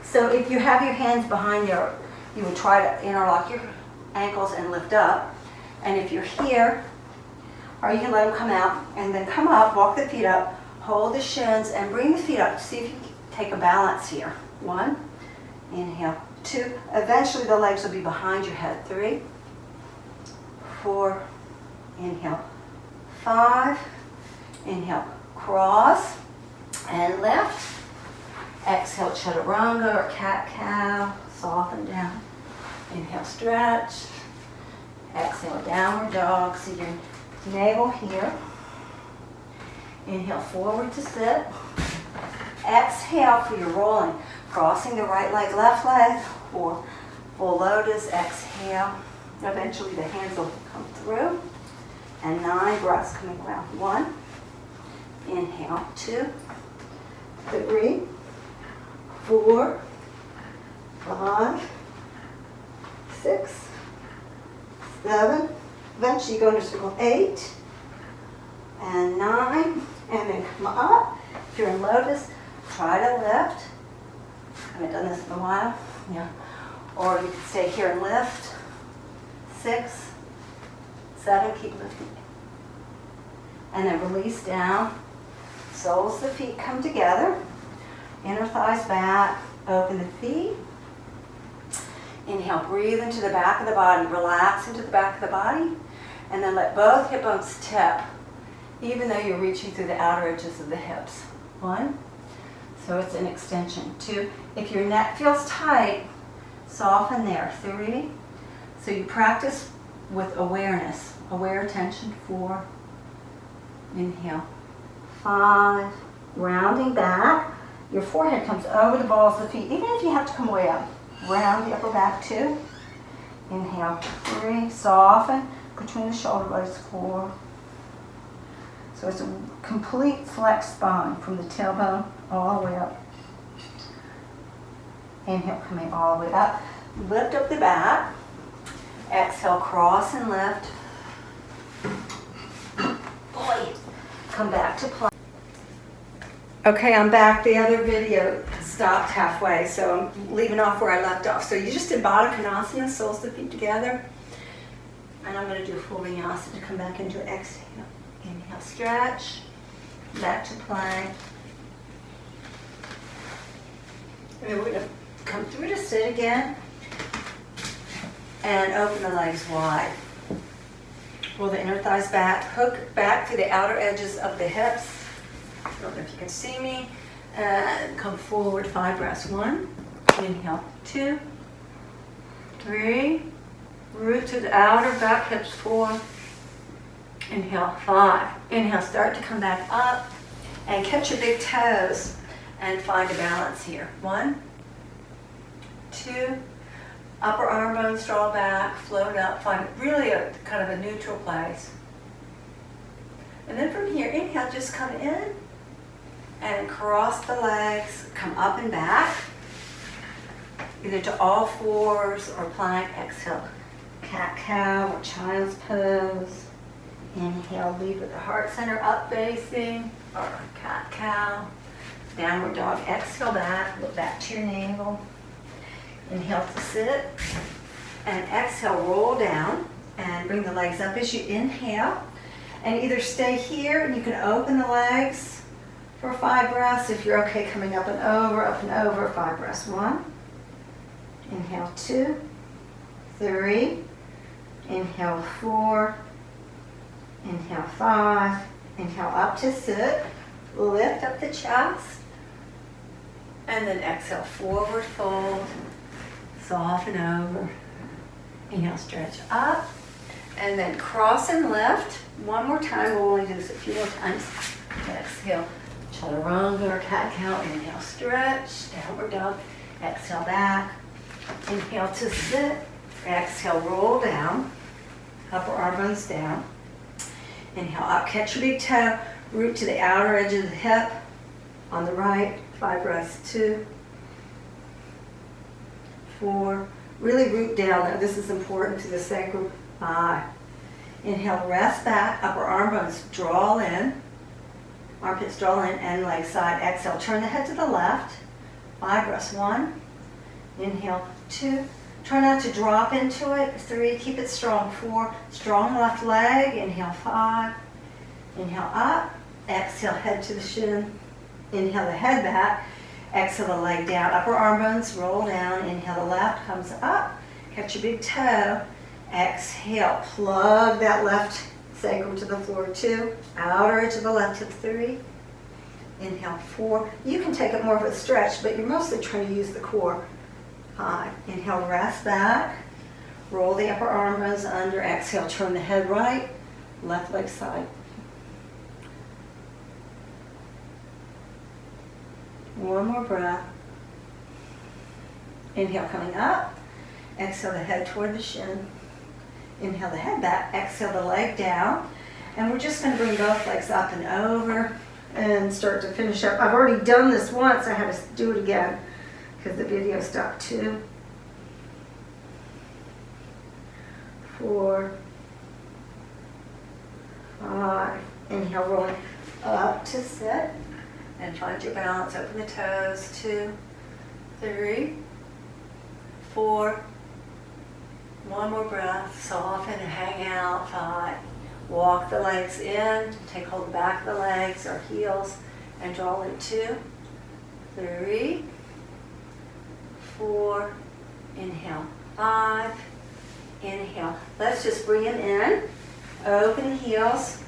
So if you have your hands behind you would try to interlock your ankles and lift up. And if you're here, or you can let them come out, and then come up, walk the feet up, hold the shins, and bring the feet up. See if you can take a balance here. 1, inhale, 2, eventually the legs will be behind your head. 3, 4, inhale, 5, inhale, cross, and lift. Exhale, chaturanga or cat-cow, soften down. Inhale, stretch. Exhale, downward dog, see your navel here. Inhale, forward to sit. Exhale for your rolling, crossing the right leg, left leg, or full lotus, exhale. Eventually the hands will come through. And 9 breaths coming around. 1, inhale, 2, 3, 4, 5, 6, 7, eventually you go into circle, 8, and 9, and then come up. If you're in lotus, try to lift. I haven't done this in a while. Yeah. Or you can stay here and lift. 6, 7, keep lifting. And then release down. Soles of the feet come together. Inner thighs back, open the feet. Inhale, breathe into the back of the body, relax into the back of the body, and then let both hip bones tip, even though you're reaching through the outer edges of the hips. 1, so it's an extension. 2, if your neck feels tight, soften there. 3, so you practice with awareness, aware attention. 4, inhale, 5, rounding back. Your forehead comes over the balls of the feet, even if you have to come way up. Round the upper back. 2. Inhale. 3. Soften between the shoulder blades. 4. So it's a complete flex spine from the tailbone all the way up. Inhale, coming all the way up. Lift up the back. Exhale, cross and lift. Boy, come back to plank. Okay, I'm back. The other video stopped halfway, so I'm leaving off where I left off. So you just did Baddha Konasana, soles of the feet together. And I'm going to do a full vinyasa to come back into an exhale. Inhale, stretch. Back to plank. And then we're going to come through to sit again. and open the legs wide. Roll the inner thighs back, hook back to the outer edges of the hips. I don't know if you can see me. And come forward 5 breaths. 1, inhale, 2, 3, root to the outer back hips. 4, inhale, 5. Inhale, start to come back up and catch your big toes and find a balance here. 1, 2, upper arm bones draw back, float up, find really a kind of a neutral place. And then from here, inhale, just come in and cross the legs, come up and back, either to all fours or plank. Exhale, cat-cow or child's pose. Inhale, lead with the heart center up facing, or cat-cow. Downward dog, exhale back, look back to your navel. Inhale to sit, and exhale, roll down, and bring the legs up as you inhale. And either stay here, and you can open the legs for 5 breaths. If you're okay, coming up and over, 5 breaths. 1, inhale, 2, 3, inhale, 4, inhale, 5, inhale up to sit, lift up the chest, and then exhale, forward fold, soften over, inhale, stretch up, and then cross and lift. One more time, we'll only do this a few more times. Exhale, chaturanga or cat-cow, inhale, stretch, downward dog, exhale back, inhale to sit, exhale, roll down, upper arm bones down, inhale up, catch your big toe, root to the outer edge of the hip, on the right, 5 breaths, 2, 4, really root down there, this is important to the sacrum. 5, inhale, rest back, upper arm bones draw in, armpits draw in, and leg side. Exhale, turn the head to the left. 5 breaths. 1, inhale, 2, try not to drop into it. 3, keep it strong. 4, strong left leg. Inhale, 5, inhale up, exhale, head to the shin, inhale the head back, exhale the leg down, upper arm bones roll down, inhale the left comes up, catch your big toe, exhale, plug that left sacrum to the floor. 2, outer edge of the left hip. 3, inhale, 4. You can take it more of a stretch, but you're mostly trying to use the core. 5, inhale, rest back, roll the upper arm bones under, exhale, turn the head right, left leg side. 1 more breath. Inhale, coming up, exhale the head toward the shin. Inhale the head back, exhale the leg down, and we're just going to bring both legs up and over and start to finish up. I've already done this once, I had to do it again because the video stopped. 2, 4, 5, inhale, rolling up to sit, and find your balance, open the toes. 2, 3, 4, 1 more breath, soften and hang out. 5, walk the legs in, take hold of the back of the legs or heels and draw in. 2, 3, 4, inhale, 5, inhale. Let's just bring them in, open heels,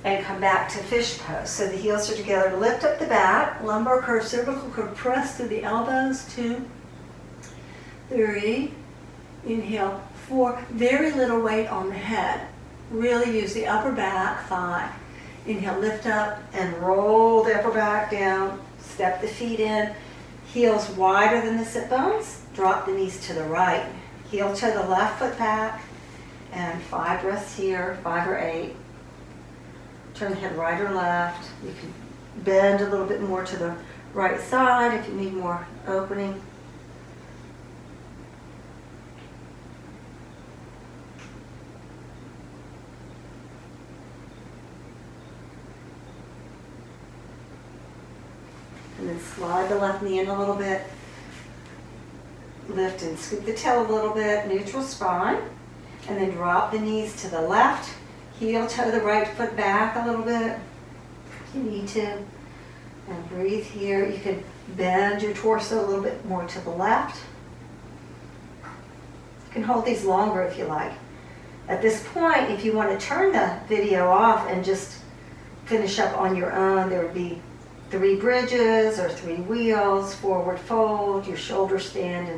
and come back to fish pose. So the heels are together, lift up the back, lumbar curve, cervical curve, press through the elbows. 2, 3, inhale, 4, very little weight on the head. Really use the upper back. 5, inhale, lift up and roll the upper back down, step the feet in, heels wider than the sit bones, drop the knees to the right, heel to the left foot back, and 5 breaths here, 5 or 8. Turn the head right or left. You can bend a little bit more to the right side if you need more opening. And then slide the left knee in a little bit. Lift and scoop the tail a little bit, neutral spine. And then drop the knees to the left. Heel toe the right foot back a little bit if you need to. And breathe here. You can bend your torso a little bit more to the left. You can hold these longer if you like. At this point, if you want to turn the video off and just finish up on your own, there would be 3 bridges or 3 wheels, forward fold, your shoulder stand,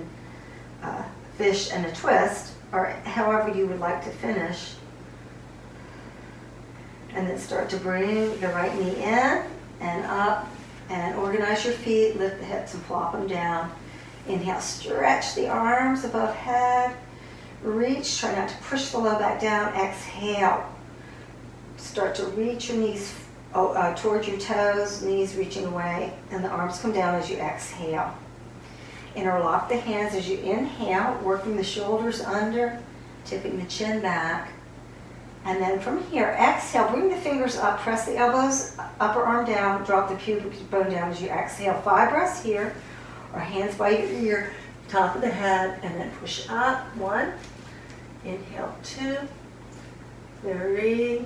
and fish and a twist, or however you would like to finish. And then start to bring the right knee in and up and organize your feet, lift the hips and flop them down. Inhale, stretch the arms above head. Reach, try not to push the low back down. Exhale. Start to reach your knees towards your toes, knees reaching away, and the arms come down as you exhale. Interlock the hands as you inhale, working the shoulders under, tipping the chin back. And then from here, exhale, bring the fingers up, press the elbows, upper arm down, drop the pubic bone down as you exhale. 5 breaths here, or hands by your ear, top of the head, and then push up. 1, inhale, 2, 3,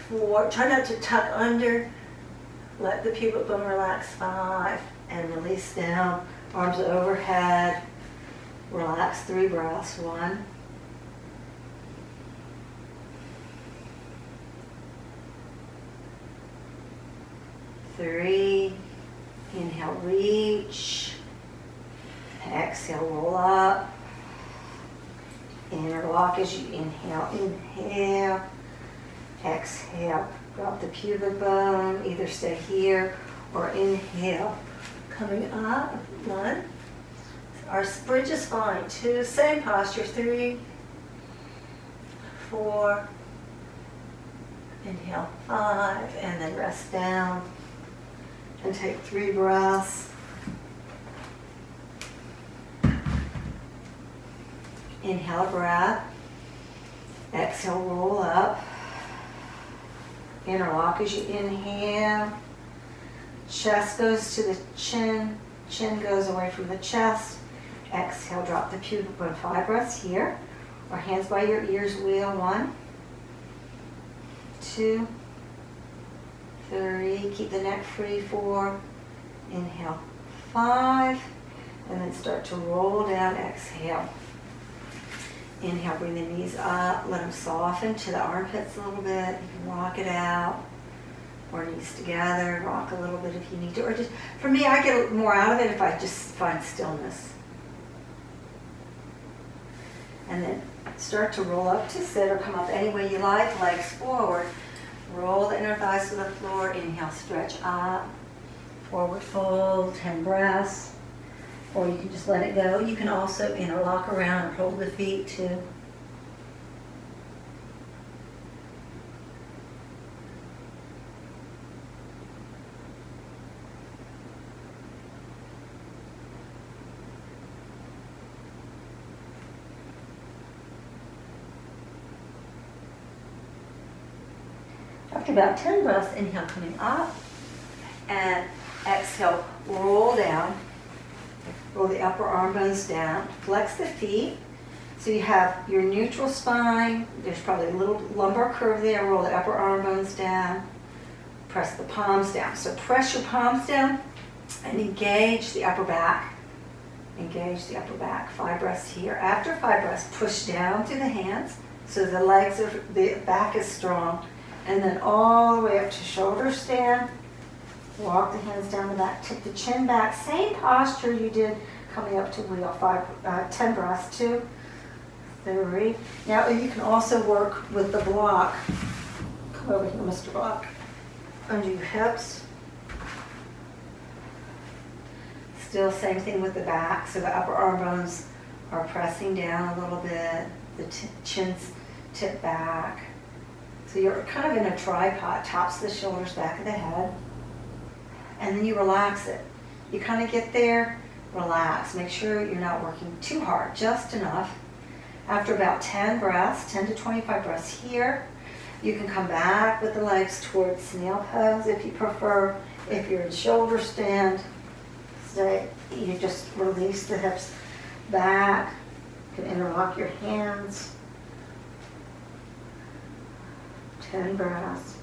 4. Try not to tuck under. Let the pubic bone relax. 5, and release down. Arms overhead. Relax. 3 breaths. 1, 3. Inhale, reach. Exhale, roll up. Interlock as you inhale. Inhale. Exhale. Drop the pubic bone. Either stay here or inhale. Coming up. 1. Our bridge is fine. 2. Same posture. 3, 4. Inhale. 5. And then rest down. And take 3 breaths. Inhale a breath. Exhale, roll up. Interlock as you inhale. Chest goes to the chin. Chin goes away from the chest. Exhale, drop the pubic bone. 5 breaths here. Or hands by your ears, wheel. 1, 2, 3. Keep the neck free. 4. Inhale. 5. And then start to roll down. Exhale. Inhale, bring the knees up. Let them soften to the armpits a little bit. You can rock it out. Or knees together. Rock a little bit if you need to. Or just, for me, I get more out of it if I just find stillness. And then start to roll up to sit or come up any way you like. Legs forward. Roll the inner thighs to the floor. Inhale, stretch up. Forward fold, 10 breaths. Or you can just let it go. You can also interlock around or hold the feet too. After about 10 breaths, inhale coming up, and exhale, roll down. Roll the upper arm bones down. Flex the feet. So you have your neutral spine. There's probably a little lumbar curve there. Roll the upper arm bones down. Press the palms down. So press your palms down and engage the upper back. Engage the upper back. 5 breaths here. After 5 breaths, push down through the hands so the back is strong. And then all the way up to shoulder stand. Walk the hands down the back, tip the chin back. Same posture you did coming up to wheel. 10 breaths. 2, 3. Now you can also work with the block. Come over here, Mr. Block. Under your hips. Still same thing with the back. So the upper arm bones are pressing down a little bit. The chin's tip back. So you're kind of in a tripod. Tops of the shoulders, back of the head. And then you relax it. You kind of get there, relax. Make sure you're not working too hard, just enough. After about 10 breaths, 10 to 25 breaths here, you can come back with the legs towards snail pose if you prefer. If you're in shoulder stand, you just release the hips back. You can interlock your hands. 10 breaths.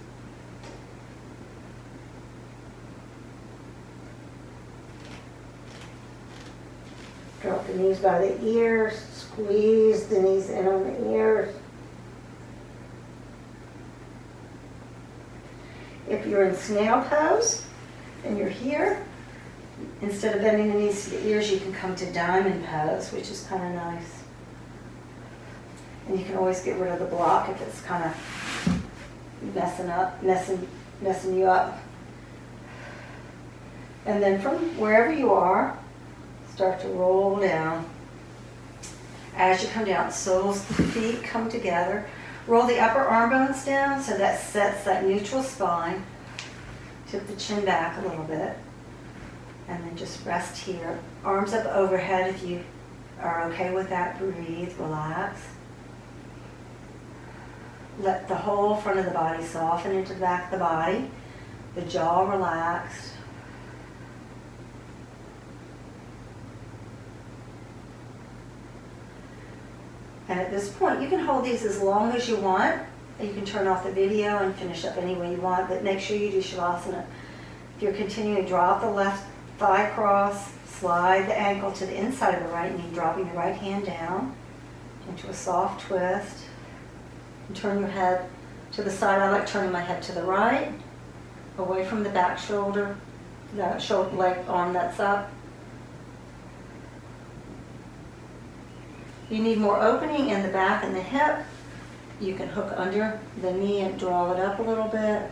Drop the knees by the ears, Squeeze the knees in on the ears. If you're in snail pose and you're here, instead of bending the knees to the ears, you can come to diamond pose, which is kind of nice. And you can always get rid of the block if it's kind of messing you up. And then from wherever you are, start to roll down. As you come down, soles of the feet come together. Roll the upper arm bones down so that sets that neutral spine. Tip the chin back a little bit. And then just rest here. Arms up overhead if you are okay with that. Breathe, relax. Let the whole front of the body soften into the back of the body. The jaw relaxed. And at this point, you can hold these as long as you want. You can turn off the video and finish up any way you want, but make sure you do Shavasana. If you're continuing, drop the left thigh across, slide the ankle to the inside of the right knee, dropping the right hand down into a soft twist. And turn your head to the side. I like turning my head to the right, away from the back shoulder, the shoulder, leg, arm that's up. You need more opening in the back and the hip. You can hook under the knee and draw it up a little bit.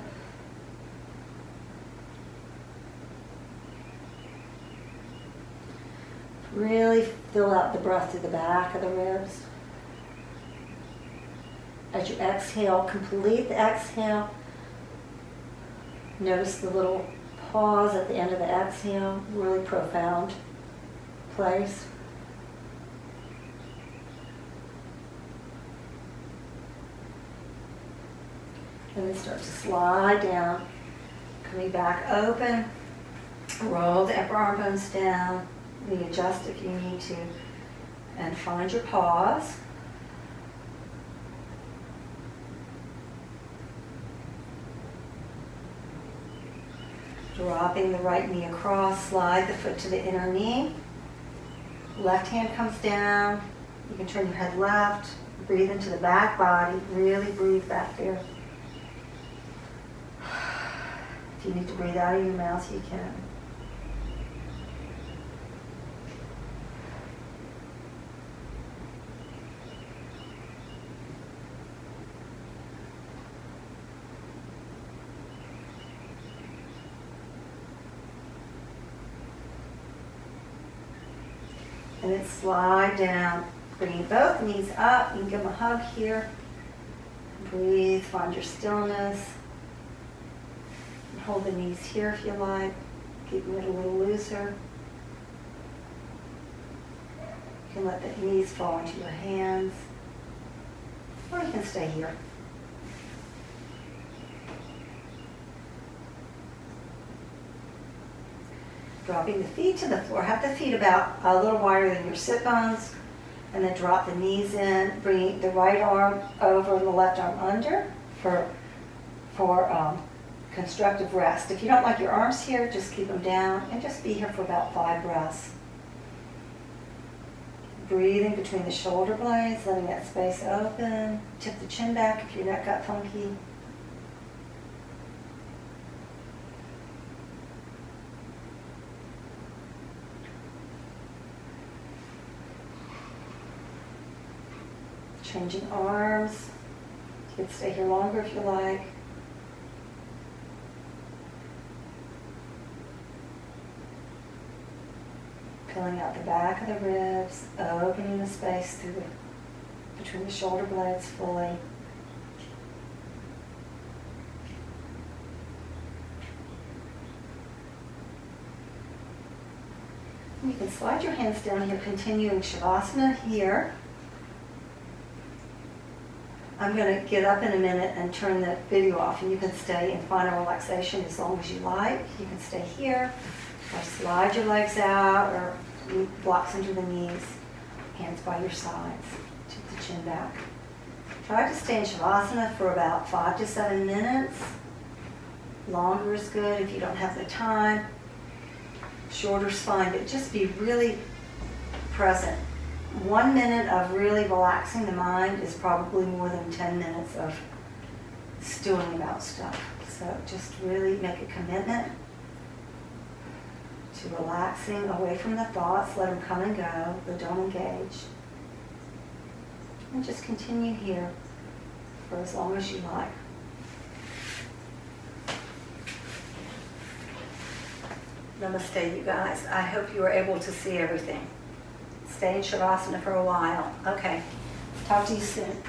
Really fill out the breath through the back of the ribs. As you exhale, complete the exhale. Notice the little pause at the end of the exhale, really profound place. And then start to slide down, coming back open. Roll the upper arm bones down. Readjust if you need to. And find your pause. Dropping the right knee across, slide the foot to the inner knee. Left hand comes down. You can turn your head left. Breathe into the back body. Really breathe back there. If you need to breathe out of your mouth, you can. And then slide down, bringing both knees up. You can give them a hug here. Breathe, find your stillness. Hold the knees here if you like, keeping it a little looser. You can let the knees fall into your hands, or you can stay here. Dropping the feet to the floor. Have the feet about a little wider than your sit bones, and then drop the knees in, bringing the right arm over and the left arm under for constructive rest. If you don't like your arms here, just keep them down and just be here for about 5 breaths. Breathing between the shoulder blades, letting that space open. Tip the chin back if your neck got funky. Changing arms. You can stay here longer if you like. Filling out the back of the ribs, opening the space between the shoulder blades fully. And you can slide your hands down here, continuing Shavasana here. I'm going to get up in a minute and turn the video off, and you can stay in final relaxation as long as you like. You can stay here, or slide your legs out, or blocks under the knees, hands by your sides, tip the chin back. Try to stay in Shavasana for about 5 to 7 minutes. Longer is good if you don't have the time. Shorter is fine, but just be really present 1 minute of really relaxing the mind is probably more than 10 minutes of stewing about stuff. So just really make a commitment to relaxing away from the thoughts. Let them come and go, but don't engage. And just continue here for as long as you like. Namaste, you guys. I hope you were able to see everything. Stay in Shavasana for a while. Okay. Talk to you soon.